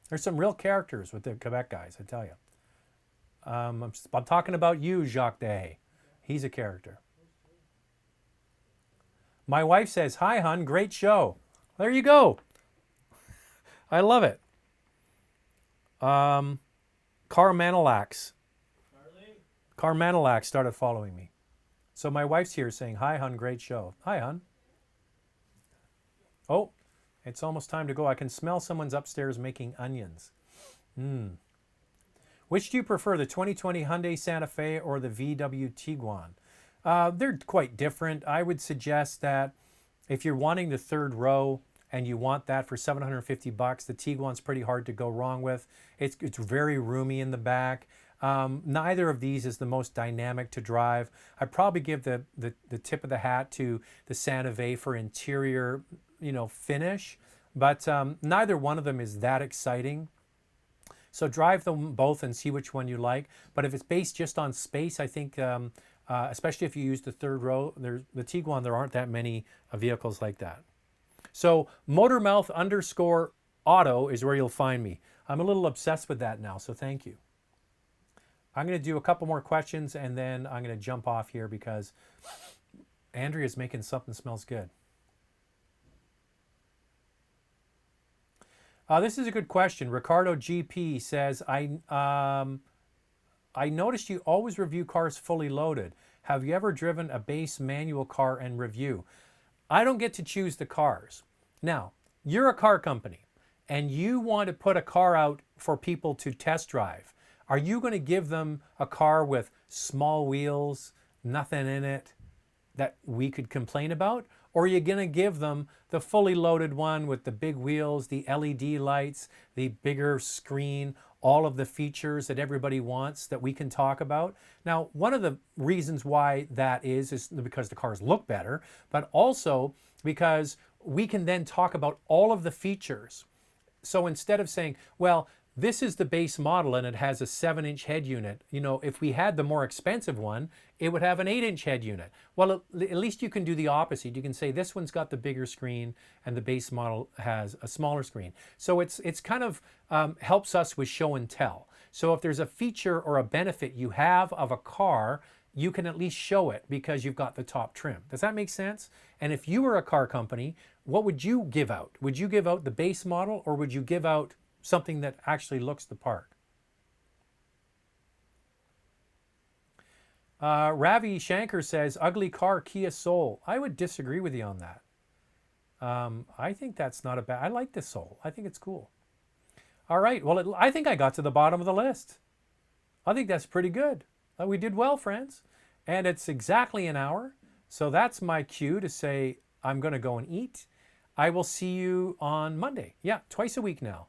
There's some real characters with the Quebec guys, I tell you. I'm talking about you, Jacques Dehay. He's a character. My wife says, "Hi, hon, great show." There you go. I love it. Carmanalax started following me. So my wife's here saying, "Hi, hon, great show." Hi, hon. Oh, it's almost time to go. I can smell someone's upstairs making onions. Which do you prefer, the 2020 Hyundai Santa Fe or the VW Tiguan? They're quite different. I would suggest that if you're wanting the third row and you want that for $750, the Tiguan's pretty hard to go wrong with. It's very roomy in the back. Neither of these is the most dynamic to drive. I'd probably give the tip of the hat to the Santa Fe for interior, finish, but neither one of them is that exciting. So drive them both and see which one you like. But if it's based just on space, I think, especially if you use the third row, the Tiguan, there aren't that many vehicles like that. So motormouth_auto is where you'll find me. I'm a little obsessed with that now, so thank you. I'm going to do a couple more questions and then I'm going to jump off here because Andrea's making something smells good. This is a good question. Ricardo GP says, I noticed you always review cars fully loaded. Have you ever driven a base manual car and review? I don't get to choose the cars. Now, you're a car company and you want to put a car out for people to test drive. Are you going to give them a car with small wheels, nothing in it that we could complain about? Or are you going to give them the fully loaded one with the big wheels, the LED lights, the bigger screen, all of the features that everybody wants that we can talk about? Now, one of the reasons why that is because the cars look better, but also because we can then talk about all of the features. So instead of saying, well, This is the base model and it has a 7-inch head unit. You know, if we had the more expensive one, it would have an 8-inch head unit. Well, at least you can do the opposite. You can say this one's got the bigger screen and the base model has a smaller screen. So it's kind of helps us with show and tell. So if there's a feature or a benefit you have of a car, you can at least show it because you've got the top trim. Does that make sense? And if you were a car company, what would you give out? Would you give out the base model or would you give out something that actually looks the part? Ravi Shankar says, ugly car, Kia Soul. I would disagree with you on that. I think that's not a bad, I like the Soul. I think it's cool. All right, well, I think I got to the bottom of the list. I think that's pretty good. We did well, friends. And it's exactly an hour. So that's my cue to say I'm going to go and eat. I will see you on Monday. Yeah, twice a week now.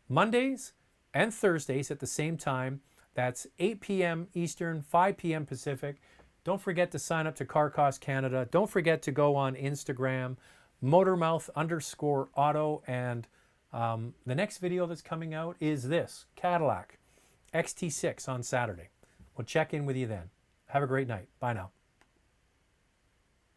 Mondays and Thursdays at the same time. That's 8 p.m. Eastern, 5 p.m. Pacific. Don't forget to sign up to Car Cost Canada. Don't forget to go on Instagram, motormouth_auto. And the next video that's coming out is this, Cadillac XT6 on Saturday. We'll check in with you then. Have a great night. Bye now.